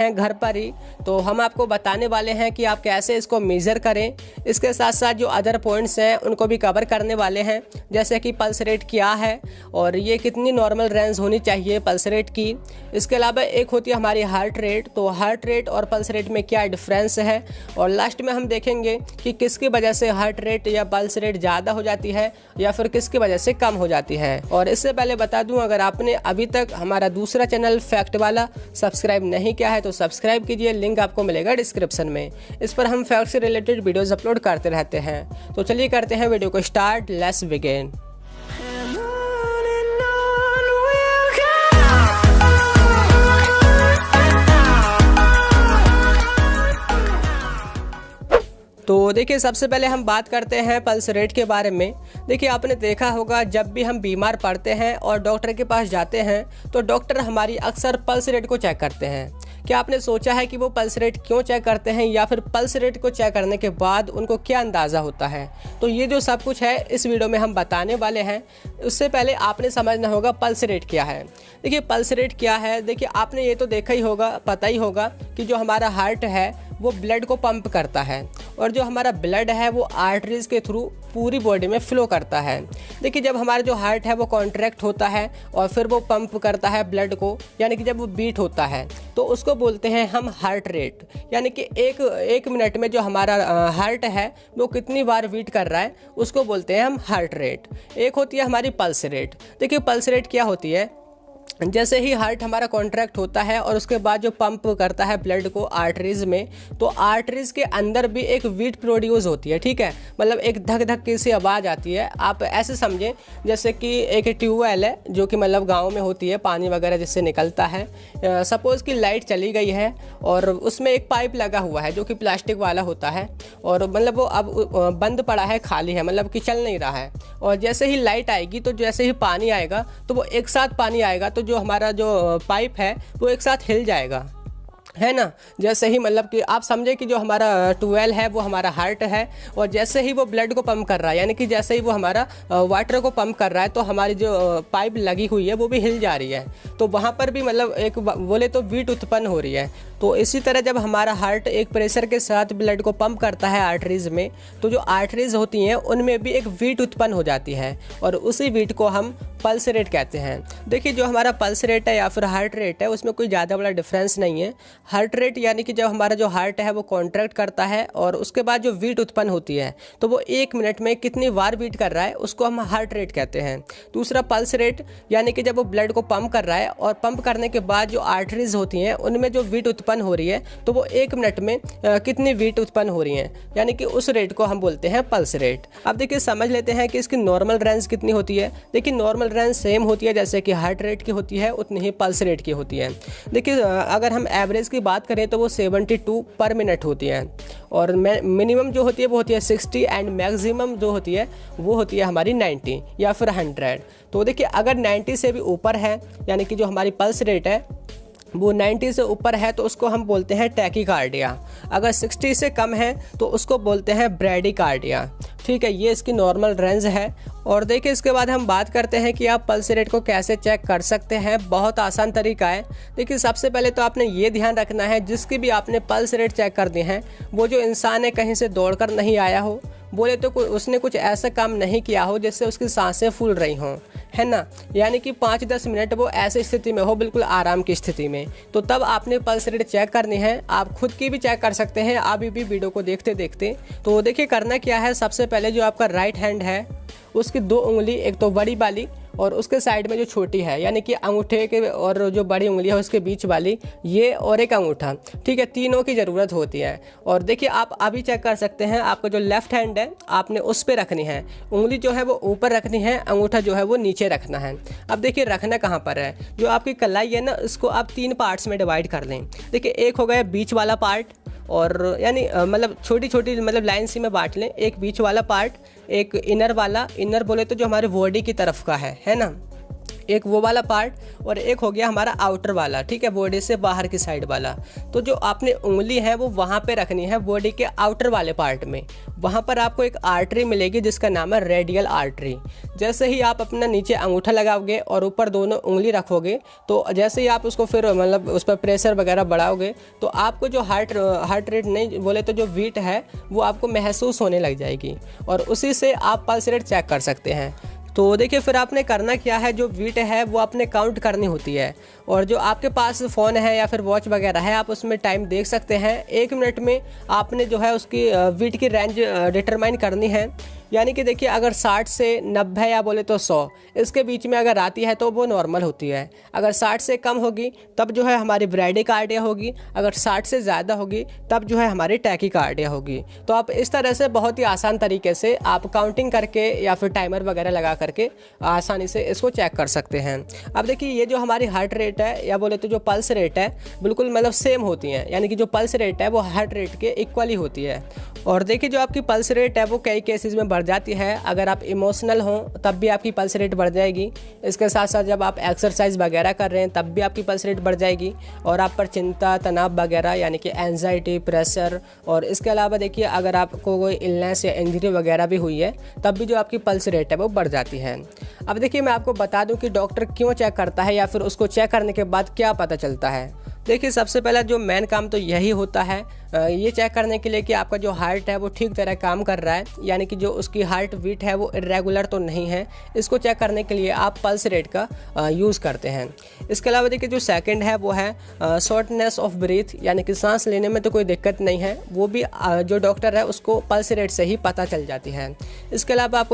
हैं घर पर ही। तो हम आपको बताने वाले हैं कि आप कैसे इसको मेज़र करें। इसके साथ साथ जो अदर पॉइंट्स हैं उनको भी कवर करने वाले हैं, जैसे कि पल्स रेट क्या है और ये कितनी नॉर्मल रेंज होनी चाहिए पल्स रेट की। इसके अलावा एक होती है हमारी हार्ट रेट, तो हार्ट रेट और पल्स रेट में क्या डिफरेंस है, और लास्ट में हम देखेंगे कि किसकी वजह से हार्ट रेट या पल्स रेट ज़्यादा हो जाती है या फिर किसकी वजह से कम हो जाती है। और इससे पहले बता दूं, अगर आपने अभी तक हमारा दूसरा चैनल फैक्ट वाला सब्सक्राइब नहीं किया है तो सब्सक्राइब कीजिए, लिंक आपको मिलेगा डिस्क्रिप्शन में। इस पर हम फैक्ट से रिलेटेड वीडियोस अपलोड करते रहते हैं। तो चलिए करते हैं वीडियो को स्टार्ट, लेट्स बिगिन। तो देखिए, सबसे पहले हम बात करते हैं पल्स रेट के बारे में। देखिए, आपने देखा होगा जब भी हम बीमार पड़ते हैं और डॉक्टर के पास जाते हैं तो डॉक्टर हमारी अक्सर पल्स रेट को चेक करते हैं। क्या आपने सोचा है कि वो पल्स रेट क्यों चेक करते हैं, या फिर पल्स रेट को चेक करने के बाद उनको क्या अंदाज़ा होता है? तो ये जो सब कुछ है इस वीडियो में हम बताने वाले हैं। उससे पहले आपने समझना होगा पल्स रेट क्या है। देखिए, पल्स रेट क्या है, देखिए आपने ये तो देखा ही होगा, पता ही होगा कि जो हमारा हार्ट है वो ब्लड को पंप करता है, और जो हमारा ब्लड है वो आर्टरीज के थ्रू पूरी बॉडी में फ्लो करता है। देखिए, जब हमारा जो हार्ट है वो कॉन्ट्रैक्ट होता है और फिर वो पंप करता है ब्लड को, यानी कि जब वो बीट होता है तो उसको बोलते हैं हम हार्ट रेट। यानी कि एक मिनट में जो हमारा हार्ट है वो कितनी बार बीट कर रहा है उसको बोलते हैं हम हार्ट रेट। एक होती है हमारी पल्स रेट। देखिए, पल्स रेट क्या होती है, जैसे ही हार्ट हमारा कॉन्ट्रैक्ट होता है और उसके बाद जो पंप करता है ब्लड को आर्टरीज में, तो आर्टरीज के अंदर भी एक बीट प्रोड्यूस होती है। ठीक है, मतलब एक धक धक की सी आवाज़ आती है। आप ऐसे समझें जैसे कि एक ट्यूबवेल है जो कि मतलब गांव में होती है, पानी वगैरह जिससे निकलता है। सपोज़ कि लाइट चली गई है और उसमें एक पाइप लगा हुआ है जो कि प्लास्टिक वाला होता है, और मतलब वो अब बंद पड़ा है, खाली है, मतलब कि चल नहीं रहा है। और जैसे ही लाइट आएगी तो जैसे ही पानी आएगा तो वो एक साथ पानी आएगा, तो जो हमारा जो पाइप है वो एक साथ हिल जाएगा, है ना। जैसे ही मतलब कि आप समझे कि जो हमारा ट्यूबवेल है वो हमारा हार्ट है, और जैसे ही वो ब्लड को पंप कर रहा है, यानी कि जैसे ही वो हमारा वाटर को पंप कर रहा है तो हमारी जो पाइप लगी हुई है वो भी हिल जा रही है। तो वहाँ पर भी मतलब एक बोले तो बीट उत्पन्न हो रही है। तो इसी तरह जब हमारा हार्ट एक प्रेशर के साथ ब्लड को पंप करता है आर्टरीज में, तो जो आर्टरीज होती हैं उनमें भी एक बीट उत्पन्न हो जाती है, और उसी बीट को हम पल्स रेट कहते हैं। देखिए, जो हमारा पल्स रेट है या फिर हार्ट रेट है उसमें कोई ज़्यादा बड़ा डिफरेंस नहीं है। हार्ट रेट यानी कि जब हमारा जो हार्ट है वो कॉन्ट्रैक्ट करता है और उसके बाद जो बीट उत्पन्न होती है तो वो एक मिनट में कितनी बार बीट कर रहा है उसको हम हार्ट रेट कहते हैं। दूसरा पल्स रेट यानी कि जब वो ब्लड को पंप कर रहा है और पंप करने के बाद जो आर्टरीज होती हैं उनमें जो बीट उत्पन्न हो रही है तो वो एक मिनट में कितनी बीट उत्पन्न हो रही हैं, यानी कि उस रेट को हम बोलते हैं पल्स रेट। अब देखिए, समझ लेते हैं कि इसकी नॉर्मल रेंज कितनी होती है। देखिए, नॉर्मल रेंज सेम होती है जैसे कि हार्ट रेट की होती है उतनी ही पल्स रेट की होती है। देखिए, अगर हम एवरेज की बात करें तो वो 72 पर मिनट होती है, और मिनिमम जो होती है वो होती है 60, एंड मैक्सिमम जो होती है वो होती है हमारी 90 या फिर 100। तो देखिए, अगर 90 से भी ऊपर है, यानी कि जो हमारी पल्स रेट है वो 90 से ऊपर है तो उसको हम बोलते हैं टैकीकार्डिया। अगर 60 से कम है तो उसको बोलते हैं ब्रैडीकार्डिया। ठीक है, ये इसकी नॉर्मल रेंज है। और देखिए, इसके बाद हम बात करते हैं कि आप पल्स रेट को कैसे चेक कर सकते हैं। बहुत आसान तरीका है। देखिए, सबसे पहले तो आपने ये ध्यान रखना है, जिसकी भी आपने पल्स रेट चेक कर दी है वो जो इंसान है कहीं से दौड़कर नहीं आया हो, बोले तो उसने कुछ ऐसा काम नहीं किया हो जिससे उसकी सांसें फूल रही हों, है ना। यानी कि 5-10 मिनट वो ऐसी स्थिति में हो, बिल्कुल आराम की स्थिति में, तो तब आपने पल्स रेट चेक करनी है। आप खुद की भी चेक कर सकते हैं अभी भी वीडियो को देखते देखते। तो देखिए, करना क्या है, सबसे पहले जो आपका राइट हैंड है उसकी 2 उंगली, एक तो बड़ी वाली और उसके साइड में जो छोटी है, यानी कि अंगूठे के और जो बड़ी उंगली है उसके बीच वाली, ये और एक अंगूठा, ठीक है, तीनों की ज़रूरत होती है। और देखिए, आप अभी चेक कर सकते हैं, आपका जो लेफ्ट हैंड है आपने उस पर रखनी है, उंगली जो है वो ऊपर रखनी है, अंगूठा जो है वो नीचे रखना है। अब देखिए, रखना कहाँ पर है, जो आपकी कलाई है ना उसको आप 3 पार्ट्स में डिवाइड कर लें। देखिए, एक हो गया बीच वाला पार्ट, और यानी मतलब छोटी छोटी मतलब लाइन सी में बांट लें, एक बीच वाला पार्ट, एक इनर वाला, इनर बोले तो जो हमारे बॉडी की तरफ का है ना, एक वो वाला पार्ट और एक हो गया हमारा आउटर वाला, ठीक है, बॉडी से बाहर की साइड वाला। तो जो आपने उंगली है वो वहाँ पे रखनी है बॉडी के आउटर वाले पार्ट में। वहाँ पर आपको एक आर्टरी मिलेगी जिसका नाम है रेडियल आर्टरी। जैसे ही आप अपना नीचे अंगूठा लगाओगे और ऊपर दोनों उंगली रखोगे, तो जैसे ही आप उसको फिर मतलब उस पर प्रेशर वगैरह बढ़ाओगे, तो आपको जो हार्ट रेट नहीं बोले तो जो बीट है वो आपको महसूस होने लग जाएगी, और उसी से आप पल्स रेट चेक कर सकते हैं। तो देखिए फिर आपने करना क्या है, जो बीट है वो आपने काउंट करनी होती है, और जो आपके पास फ़ोन है या फिर वॉच वगैरह है आप उसमें टाइम देख सकते हैं। 1 मिनट में आपने जो है उसकी बीट की रेंज डिटरमाइन करनी है। यानी कि देखिए अगर 60 से 90 या बोले तो 100 इसके बीच में अगर आती है तो वो नॉर्मल होती है। अगर 60 से कम होगी तब जो है हमारी ब्रैडिकार्डिया होगी, अगर 60 से ज़्यादा होगी तब जो है हमारी टैकीकार्डिया होगी। तो आप इस तरह से बहुत ही आसान तरीके से आप काउंटिंग करके या फिर टाइमर वगैरह लगा करके आसानी से इसको चेक कर सकते हैं। अब देखिए ये जो हमारी हार्ट रेट है या बोले तो जो पल्स रेट है बिल्कुल मतलब सेम होती हैं, यानी कि जो पल्स रेट है वो हार्ट रेट के इक्वली होती है। और देखिए जो आपकी पल्स रेट है वो कई केसेस में बढ़ जाती है। अगर आप इमोशनल हो तब भी आपकी पल्स रेट बढ़ जाएगी। इसके साथ साथ जब आप एक्सरसाइज वगैरह कर रहे हैं तब भी आपकी पल्स रेट बढ़ जाएगी, और आप पर चिंता तनाव वगैरह यानी कि एंजाइटी, प्रेशर, और इसके अलावा देखिए अगर आपको कोई इलनेस या इंजरी वगैरह भी हुई है तब भी जो आपकी पल्स रेट है वो बढ़ जाती है। अब देखिए मैं आपको बता दूं कि डॉक्टर क्यों चेक करता है या फिर उसको चेक करने के बाद क्या पता चलता है। देखिए सबसे पहला जो मेन काम तो यही होता है ये चेक करने के लिए कि आपका जो हार्ट है वो ठीक तरह काम कर रहा है, यानी कि जो उसकी हार्ट बीट है वो इरेगुलर तो नहीं है। इसको चेक करने के लिए आप पल्स रेट का यूज़ करते हैं। इसके अलावा देखिए जो सेकंड है वो है शॉर्टनेस ऑफ ब्रीथ, यानी कि सांस लेने में तो कोई दिक्कत नहीं है, वो भी जो डॉक्टर है उसको पल्स रेट से ही पता चल जाती है। इसके अलावा आप